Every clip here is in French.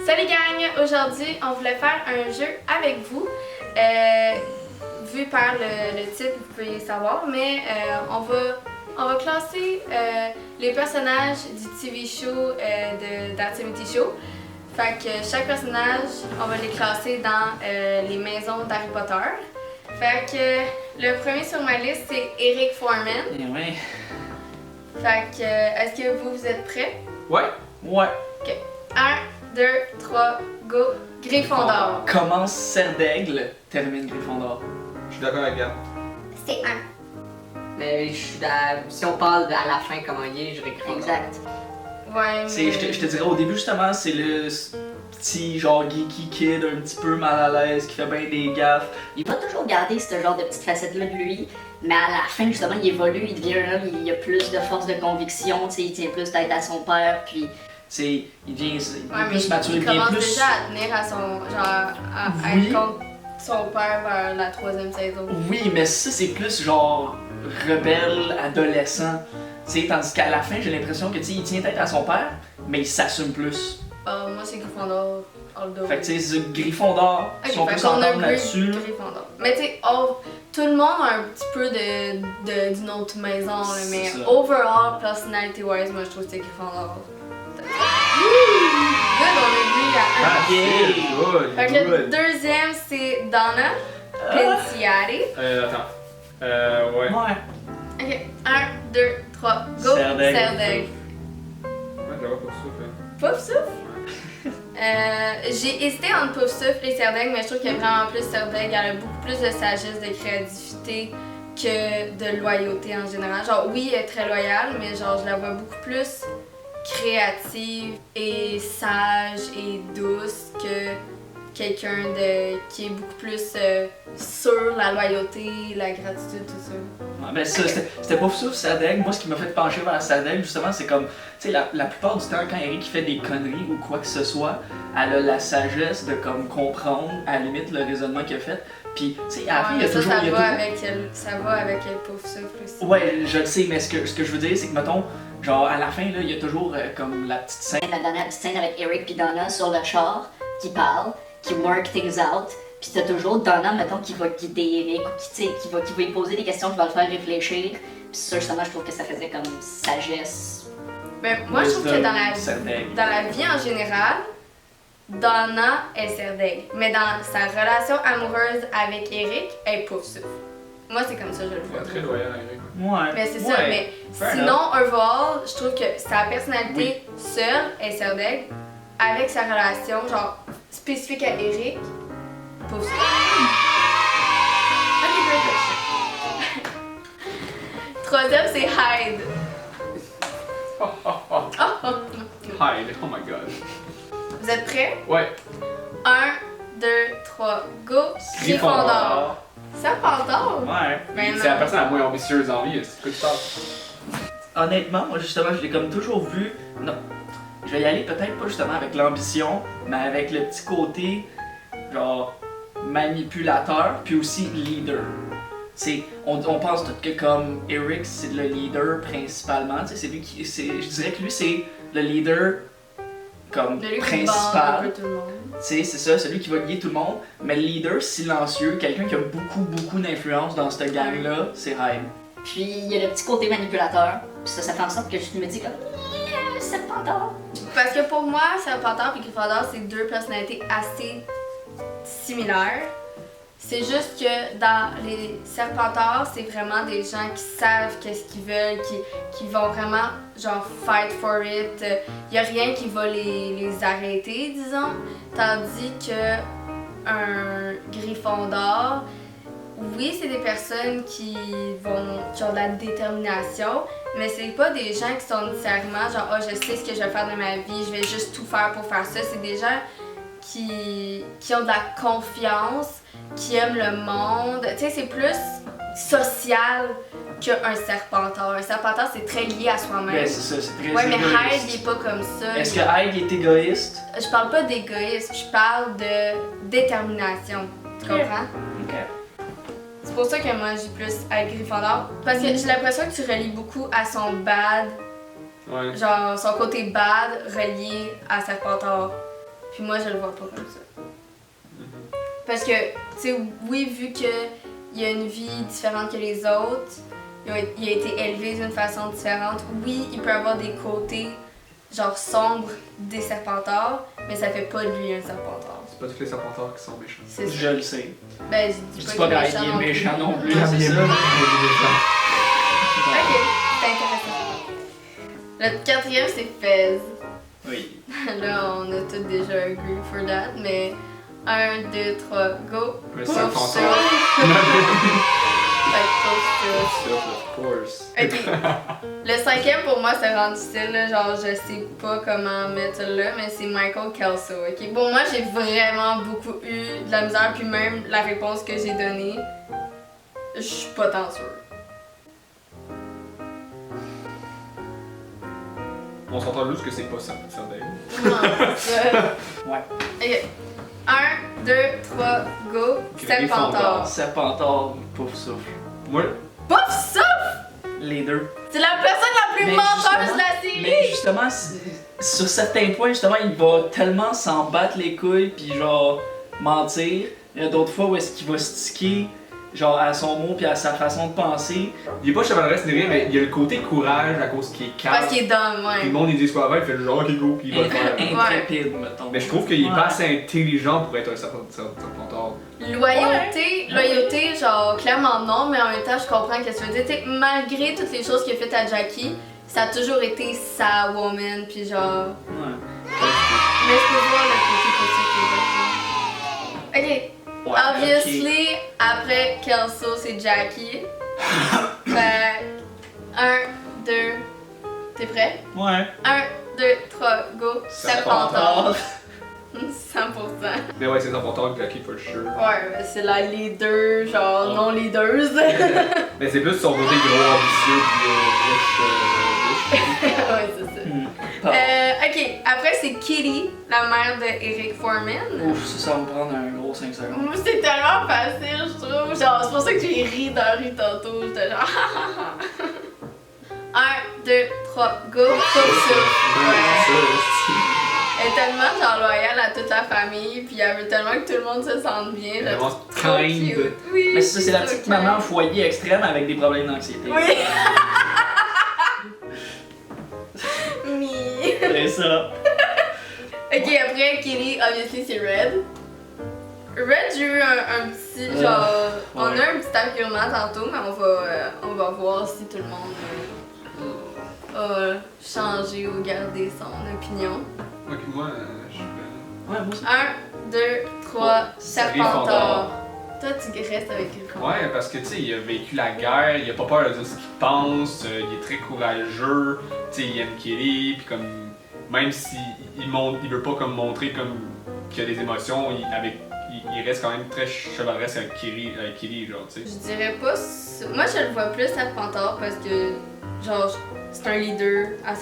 Salut gang! Aujourd'hui, on voulait faire un jeu avec vous. Vu par le titre, vous pouvez savoir, mais on va classer les personnages du TV show d'Activity Show. Fait que chaque personnage, on va les classer dans les maisons d'Harry Potter. Fait que le premier sur ma liste, c'est Eric Foreman. Ouais. Fait que, est-ce que vous êtes prêts? Ouais. Ouais. Ok. 1, 2, 3, go! Gryffondor. Commence Serre d'Aigle, termine Gryffondor. Je suis d'accord avec Gab. C'est 1. Mais je suis si on parle à la fin comment il est, je récris. Exact. Ouais, C'est, mais... je te dirais au début justement, c'est le petit genre geeky kid un petit peu mal à l'aise qui fait bien des gaffes. Il va toujours garder ce genre de petite facette-là de lui, mais à la fin, justement, il évolue, il devient un homme, il a plus de force de conviction, tu sais, il tient plus tête à son père, puis... Il devient Ouais, plus mature, il il devient commence plus... déjà à tenir à son... genre, à Oui. être contre son père vers la 3e saison. Oui, mais ça c'est plus genre rebelle, adolescent. Tu sais, tandis qu'à la fin, j'ai l'impression que tu sais, il tient tête à son père, mais il s'assume plus. Moi, c'est Gryffondor, all the way. Fait que tu sais, c'est Gryffondor, si on peut s'entendre là-dessus. Gryffondor. Mais tu sais, tout le monde a un petit peu d'une autre maison, là, mais C'est ça. overall, personality-wise, moi, je trouve que c'est Gryffondor. Good, on a dit à 1. Ah, Yeah. good, Fait que le good. deuxième, c'est Donna Pinciari. Attends. Ouais. Ouais. Ok, 1, 2, 3, go! Serre d'Aigle. Serre d'Aigle. Ouais, j'avais pas ça, fait. Pouf souffle? J'ai hésité entre Pouf souffle et Serre d'Aigle, mais je trouve qu'il y a vraiment plus Serre d'Aigle. Elle a beaucoup plus de sagesse, de créativité que de loyauté en général. Genre, oui, elle est très loyale, mais genre, je la vois beaucoup plus créative et sage et douce que quelqu'un qui est beaucoup plus sur la loyauté, la gratitude, tout ça. Ouais, ben ça, c'était pas ça, Serre d'Aigle. Moi, ce qui m'a fait pencher vers Serre d'Aigle, justement, c'est comme, tu sais, la plupart du temps, quand Eric fait des conneries ou quoi que ce soit, elle a la sagesse de comme comprendre, à la limite, le raisonnement qu'elle a fait. Puis, tu sais, à la fin, il y a ça, toujours... ça il y a va toujours- avec elle, ça va avec elle, Pouf souffle aussi. Ouais, je le sais, mais ce que je veux dire, c'est que, mettons, genre, à la fin, là, il y a toujours comme la petite scène. La dernière petite scène avec Eric puis Donna sur le char, qui parle, qui work things out, puis t'as toujours Donna, mettons, qui va guider Eric, ou qui va lui poser des questions qui vont le faire réfléchir. Puis ça, justement, je trouve que ça faisait comme sagesse. Mais moi, je trouve que dans Serre d'Aigle. la vie en général, Donna est Serre d'Aigle. Mais dans sa relation amoureuse avec Eric, elle est Pouf souffle. Moi, c'est comme ça que je le Il est vois. très loyal, Eric. Ouais. Mais c'est ça, Ouais. mais Fair sinon, overall, je trouve que sa personnalité seule est Serre d'Aigle, avec sa relation, genre, spécifique à Eric, Pouf souffle. Ok, great. Troisième, c'est Hyde. Hyde, oh my god. Vous êtes prêts? Ouais. 1, 2, 3, go! Gryffondor. Serpentard? Ouais. Mais C'est la non. personne la moins ambitieuse en vie, c'est quoi tu parles? Honnêtement, moi justement, je l'ai comme toujours vu. Non. Je vais y aller peut-être pas justement avec l'ambition, mais avec le petit côté, genre, manipulateur, puis aussi leader. On pense tout que comme Eric, c'est le leader principalement, tu sais, c'est lui qui. Je dirais que lui, c'est le leader comme De lui qui bande un principal. peu tout le monde. Tu sais, c'est ça, celui qui va guider tout le monde. Mais le leader silencieux, quelqu'un qui a beaucoup d'influence dans cette gang-là, c'est Hyde. Puis il y a le petit côté manipulateur, puis ça fait en sorte que je me dis comme Serpentard. Parce que pour moi, Serpentard et Gryffondor, c'est deux personnalités assez similaires. C'est juste que dans les Serpentards, c'est vraiment des gens qui savent qu'est-ce qu'ils veulent, qui vont vraiment genre fight for it. Il y a rien qui va les arrêter, disons. Tandis que un Gryffondor, oui, c'est des personnes qui ont de la détermination, mais c'est pas des gens qui sont nécessairement genre oh, je sais ce que je vais faire de ma vie, je vais juste tout faire pour faire ça. C'est des gens qui ont de la confiance, qui aiment le monde. Tu sais, c'est plus social qu'un Serpentard. Un Serpentard, c'est très lié à soi-même. Ben, c'est ça, c'est très Ouais, mais égoïste. Hyde, il est pas comme ça. Est-ce que Hyde est égoïste? Je parle pas d'égoïsme, je parle de détermination. Tu comprends? Ok. C'est pour ça que moi, j'ai plus à Gryffondor. Parce que j'ai l'impression que tu relis beaucoup à son bad, Ouais. genre son côté bad relié à Serpentard. Puis moi, je le vois pas comme ça. Parce que, tu sais, oui, vu qu'il a une vie différente que les autres, il a été élevé d'une façon différente, oui, il peut avoir des côtés, genre, sombres des Serpentards, mais ça fait pas de lui un Serpentard. C'est pas tous les serpentards qui sont méchants. C'est ça. Je le sais. Ben, Je je dis dis pas pas qu'il qu'il est méchant non plus, Ouais. c'est ça. Ok, c'est intéressant. Le quatrième, c'est Fez. Oui. Là, on a tous déjà agree for that, mais 1, 2, 3, go! Un Pouf, serpentard. ça. Fait que pouf, ça. Of course. Ok. Le cinquième pour moi c'est rendu difficile, là, genre je sais pas comment mettre ça là, mais c'est Michael Kelso. Ok. Bon, moi j'ai vraiment beaucoup eu de la misère, puis même la réponse que j'ai donnée, je suis pas tant sûre. On s'entend juste que c'est pas ça, Dave. Non, c'est ça. Ouais. Ok. 1, 2, 3, go! Serpentard. Serpentard, pouf souffle. Moi, Pouf ça! Les deux. C'est la personne la plus Mais menteuse de la Mais série! justement, sur certains points, justement, il va tellement s'en battre les couilles puis genre mentir. Il y a d'autres fois où est-ce qu'il va sticker genre à son mot puis à sa façon de penser. il est pas chevaleresque ni rien, mais il y a le côté courage à cause qu'il est calme. Parce qu'il est dumb, Tout ouais. le monde il dit quoi avant, il fait le genre ok go puis il va le faire. Intrépide, mettons. Mais je trouve qu'il est Ouais. pas assez intelligent pour être un serpentard. Loyauté, genre clairement non, mais en même temps je comprends ce que tu veux dire. T'sais, malgré toutes les choses qu'il a faites à Jackie, ça a toujours été sa woman, puis genre. Ouais. Mais je peux voir le côté positif de Jackie. Ok. Ouais, Obviously, après Kelso, c'est Jackie. Fait 1, 2. T'es prêt? Ok. Ouais. 1, 2, 3, go! Serpentard! 100%. Mais ouais, c'est serpentard que Jackie for sure. Ouais, mais c'est la leader, genre Oh. non leaders. Mais c'est plus son côté gros ambitieux puis riche. Ouais, c'est ça. Ok, après c'est Kitty, la mère de Eric Foreman. Ouf, ça va me prendre un gros 5 secondes. Moi, c'est tellement facile, je trouve. Genre, c'est pour ça que j'ai ri dans la rue tantôt. J'étais genre. 1, 2, 3, go! Elle est tellement genre loyale à toute la famille, puis elle veut tellement que tout le monde se sente bien. Elle Je la est trouve vraiment trop kind. cute. Oui, Mais ça, c'est la trop petite cute. maman foyer extrême avec des problèmes d'anxiété. Oui! Mi. C'est ça. Ok, après Kelly, obviously c'est Red. Red, j'ai eu un petit genre. On ouais. a un petit argument tantôt, mais on va voir si tout le monde a changé ou gardé son opinion. Ok, moi, je suis. Ouais, moi aussi. 1, 2, 3, Serpentard. Toi, tu restes avec Griffon. Ouais, parce que tu sais, il a vécu la guerre, il a pas peur de dire ce qu'il pense, il est très courageux, tu sais, il aime Kelly, puis comme même s'il il veut pas comme montrer comme qu'il a des émotions, il reste quand même très chevaleresque avec Kelly, genre, tu sais. Je dirais pas. Moi, je le vois plus Serpentard parce que, genre, c'est un leader à 100%.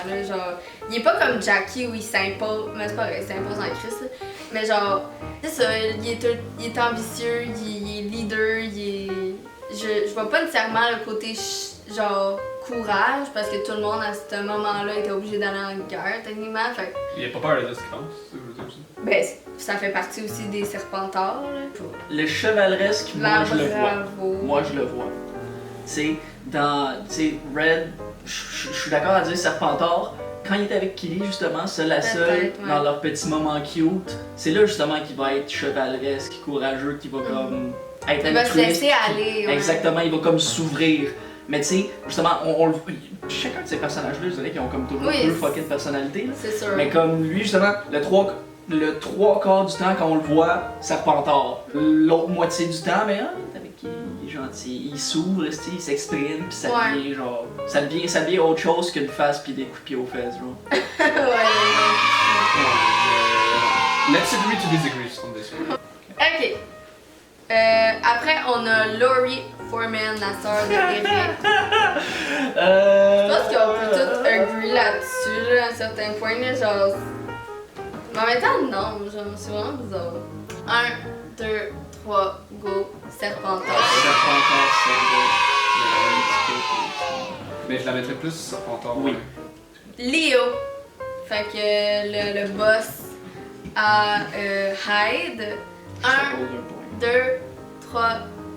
Là, genre, il est pas comme Jackie où il s'impose. Mais c'est pas vrai, il s'impose en Christ. Là. Mais genre, c'est ça, il est ambitieux, il est leader, je vois pas nécessairement le côté, genre, courage parce que tout le monde à ce moment-là était obligé d'aller en guerre, techniquement. Fait que, Il a pas peur de dire ce qu'il pense, c'est ça que je veux dire aussi. ben, ça fait partie aussi des Serpentards. Là. Le chevaleresque, moi La je le vois. bravo. Moi je le vois. Tu sais, dans Red, je suis d'accord à dire Serpentard. Quand il est avec Kelly, justement, c'est la seule Peut-être, ouais. dans leur petit moment cute. C'est là justement qu'il va être chevaleresque, courageux, qu'il va comme être Il va se altruiste, laisser puis- aller. Ouais. Exactement, il va comme s'ouvrir. Mais tu sais, justement, on le chacun de ces personnages-là, je dirais qu'ils ont comme toujours Oui, deux fucking personnalités. là. C'est sûr. Mais comme lui, justement, le trois quarts du temps quand on le voit, Serpentard. L'autre moitié du temps, mais avec qui il est gentil, il s'ouvre, il s'exprime, puis ça Ouais. devient genre. Ça devient autre chose qu'une face puis des coups de pied aux fesses, genre. Ouais. Let's agree to disagree on this one. Ok. Après, on a Laurie Foreman, la sœur de Eric. Je pense qu'on peut tous agree là-dessus, là, à un certain point, là, genre. Mais en même temps, non, genre, c'est vraiment bizarre. 1, 2, 3, go, Serpentard. Serpentard, Mais je la mettrais plus serpentard. Oui. ouais. Léo. Fait que le boss à Hyde. Ça 1, vaut 2 points. 2, 3,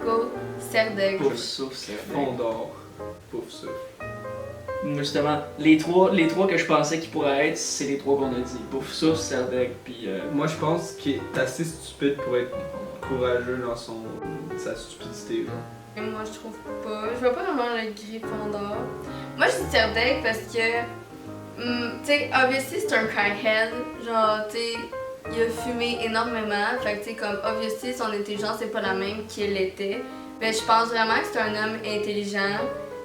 go, Serdaigle. Pouf souffle, c'est Fondor. Pouf ça. Moi, justement, les trois que je pensais qu'ils pourraient être, c'est les trois qu'on a dit. Pouf souffle, Serdaigle, puis. Moi, je pense qu'il est assez stupide pour être courageux dans sa stupidité. Là. Et moi, je trouve pas. Je vois pas vraiment le Gryffondor. Moi, je dis Serdaigle parce que. Tu sais, obviously, c'est un crackhead. Genre, tu sais, il a fumé énormément. Fait que, tu sais, comme, obviously, son intelligence n'est pas la même qu'il était. Mais je pense vraiment que c'est un homme intelligent.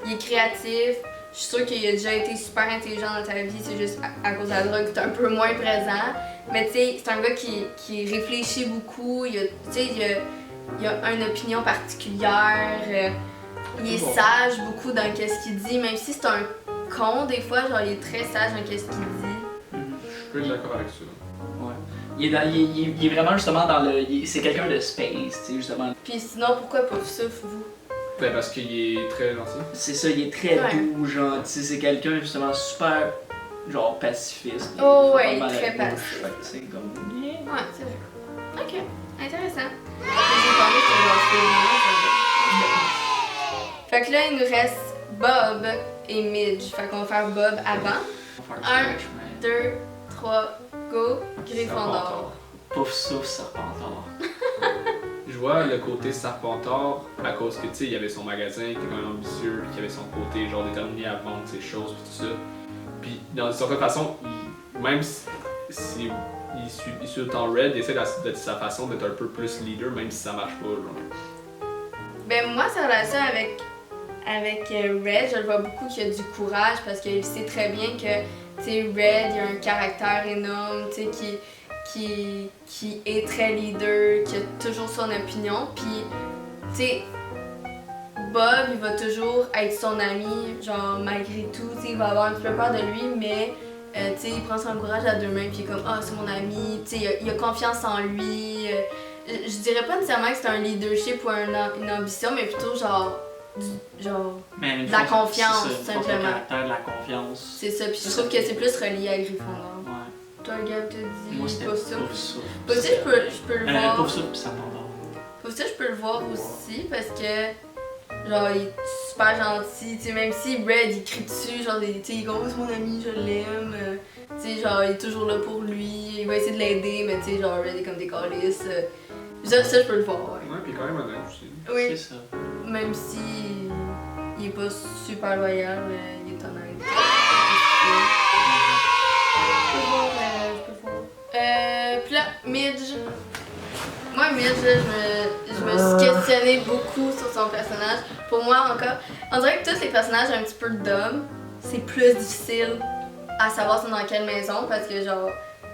Il est créatif. Je suis sûre qu'il a déjà été super intelligent dans ta vie. C'est juste à cause de la drogue, c'est un peu moins présent. Mais, tu sais, c'est un gars qui réfléchit beaucoup. Tu sais, il a une opinion particulière. Il est sage beaucoup dans ce qu'il dit. Même si c'est un con, des fois, genre, il est très sage dans ce qu'il dit. Je peux être d'accord avec ça. Ouais. Il est vraiment justement dans le. C'est quelqu'un de space, tu sais, justement. Puis sinon, pourquoi Pouf Souffle, vous? Ben, parce qu'il est très gentil. C'est ça, il est très Ouais. doux, gentil. C'est quelqu'un justement super, genre, pacifiste. Oh, Fait ouais, pas mal à très gauche, pacifiste. fait que, tu sais, comme. Yeah. Ouais, c'est vrai. Ok, intéressant. J'ai parlé que Fait que là, il nous reste Bob et Midge. Fait qu'on va faire Bob avant. On va faire Un. un stretch, mais- 2, 3, go, Gryffondor. Pouf souffle, Serpentard. Je vois le côté Serpentard à cause que, tu sais, il y avait son magasin qui était quand même ambitieux, puis qu'il y avait son côté, genre, déterminé à vendre ses choses, puis tout ça. Puis, d'une certaine façon, même si il suit le temps Red, il essaie de sa façon d'être un peu plus leader, même si ça marche pas, genre. Ben moi, sa relation avec Red, je le vois beaucoup qu'il a du courage parce qu'il sait très bien que, tu sais, Red, il a un caractère énorme, tu sais, qui est très leader, qui a toujours son opinion. Puis, tu sais, Bob, il va toujours être son ami, genre, malgré tout, tu sais, il va avoir un petit peu peur de lui, mais, tu sais, il prend son courage à deux mains, puis il est comme, ah, c'est mon ami, tu sais, il a confiance en lui. Je dirais pas nécessairement que c'est un leadership ou une ambition, mais plutôt genre Mais une de la fois, confiance, c'est ça, une fois que simplement. le caractère, de la confiance. c'est ça. Puis je trouve que c'est plus relié à Gryffondor. Ouais. Toi, Gab, t'as dit Moi, c'était pas Pouf ça. souffle. Pas ça, je peux le voir. Pouf souffle, puis Serpentard. Pas ça, je peux le voir aussi parce que genre il est super gentil, tu sais, même si Red il crie dessus, genre tu sais, il est comme oh, c'est mon ami, je l'aime. Tu sais, genre il est toujours là pour lui, il va essayer de l'aider, mais tu sais, genre Red est comme des calices. Ça, je peux le voir, ouais. Ouais, puis quand même honnête aussi. Oui. C'est ça. Même si il est pas super loyal, mais il est honnête. Je peux voir. Puis là, Midge. Moi, Midge, là, je me suis questionnée beaucoup sur son personnage. Pour moi, encore, on dirait que tous les personnages un petit peu d'hommes, c'est plus difficile à savoir c'est dans quelle maison parce que, genre.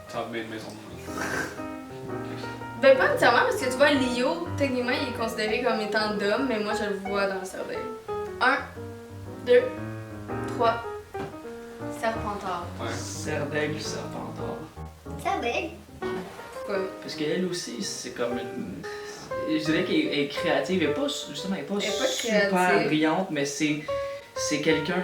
Ça va mettre une maison de moi. Ben, pas nécessairement parce que tu vois, Leo, techniquement, il est considéré comme étant d'homme, mais moi, je le vois dans le cerveau. 1, 2, 3. Serpentard. Ouais. Serdaigle, Serpentard. Serdaigle. Pourquoi? Parce qu'elle aussi, c'est comme une. Je dirais qu'elle est créative, elle est pas, justement, elle est pas, Elle est pas super créative. brillante, mais c'est quelqu'un,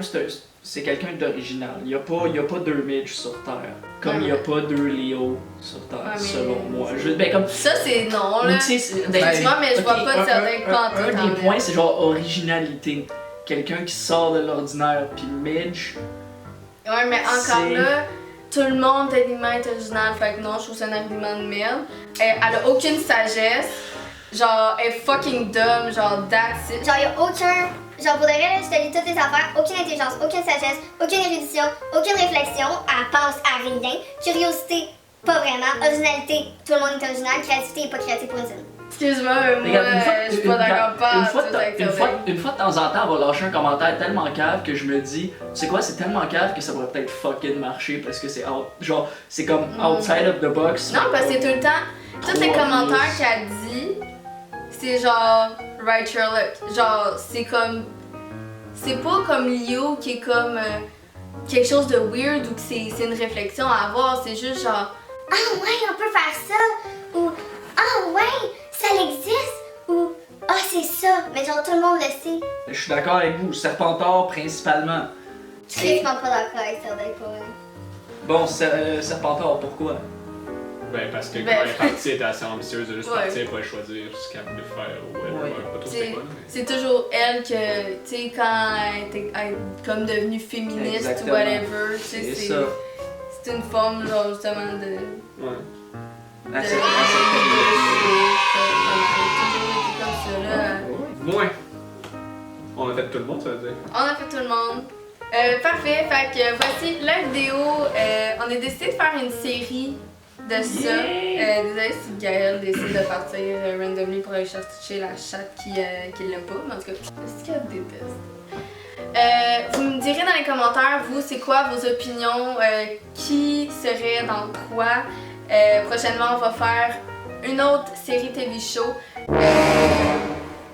c'est quelqu'un d'original. Il y a pas deux Midge sur Terre, comme il y a pas deux Léo sur Terre, Ouais, mais- selon moi. Ben, comme, Ça, c'est non, là. tu sais, Effectivement, mais je vois pas de Serdaigle pantoute, Un en des fait. points, c'est genre originalité. Quelqu'un qui sort de l'ordinaire, puis Midge. Ouais, mais encore C'est- là, tout le monde techniquement est original, fait que non, je trouve ça un argument de merde. Elle a aucune sagesse, genre, elle est fucking dumb, genre, that's it. Genre, y'a aucun. Genre, pour de vrai, là, je te lis toutes tes affaires. Aucune intelligence, aucune sagesse, aucune érudition, aucune réflexion. Elle pense à rien. Curiosité, pas vraiment. Originalité, tout le monde est original. Créativité, pas créatif pour une seule. Excuse-moi, mais moi, Regarde, je suis pas d'accord pas une fois, tout avec une fois de temps en temps, on va lâcher un commentaire tellement cave que je me dis, tu sais quoi, c'est tellement cave que ça pourrait peut-être fucking marcher parce que c'est genre, c'est comme outside of the box. Non, parce que tout le temps, tous les commentaires qu'elle dit, c'est genre, write your lip. Genre, c'est comme. C'est pas comme Leo qui est comme quelque chose de weird ou que c'est une réflexion à avoir, c'est juste genre. Ah ouais, on peut faire ça. Ou ah ouais, ça existe. Ou ah c'est ça. Mais genre, tout le monde le sait. Je suis d'accord avec vous, Serpentard principalement. Je suis vraiment pas d'accord avec Serdaigle pour vrai. Bon, Serpentard, pourquoi? Ben, parce que quand Ben, elle est partie, elle était assez ambitieuse de juste Ouais. partir pour aller choisir ce qu'elle voulait faire ou whatever. Ouais. Pas trop C'est- c'était quoi, mais... C'est toujours elle que, tu sais, quand elle est comme devenue féministe Exactement. ou whatever, tu sais, C'est ça. c'est une forme, genre, justement, de. Ouais. À cette de- Elle a toujours été comme ça, là. Moins. On a fait tout le monde, ça veut dire. On a fait tout le monde. Parfait, fait que voici la vidéo. On a décidé de faire une série de ça. Désolé si Gaël décide de partir randomly pour aller chercher la chatte qui l'aime pas, mais en tout cas, est-ce qu'elle déteste? Vous me direz dans les commentaires, vous, c'est quoi vos opinions, qui serait dans quoi. Prochainement, on va faire une autre série TV show.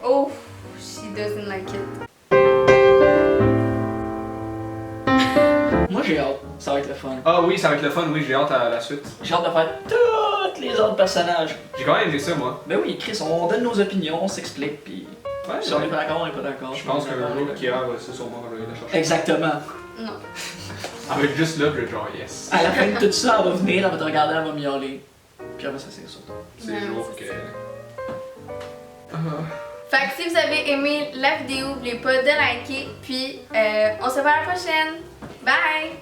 Oh, she doesn't like it. Moi j'ai hâte, ça va être le fun. Ah oui, ça va être le fun, oui, j'ai hâte à la suite. J'ai hâte de faire tous les autres personnages. J'ai quand même aimé ça, moi. Ben oui, Chris, on donne nos opinions, on s'explique, puis Ouais, si on est pas d'accord, on est pas d'accord. Je pense qu'un jour, Kira va se sûrement aller la chercher. Exactement. Non. Elle va être juste là, puis genre, yes. À la fin de tout ça, elle va venir, elle va te regarder, elle va miauler. Puis après ça, c'est sur toi. C'est Ouais, le jour c'est que. ça. Fait que si vous avez aimé la vidéo, n'oubliez pas de liker, puis on se voit à la prochaine. Bye!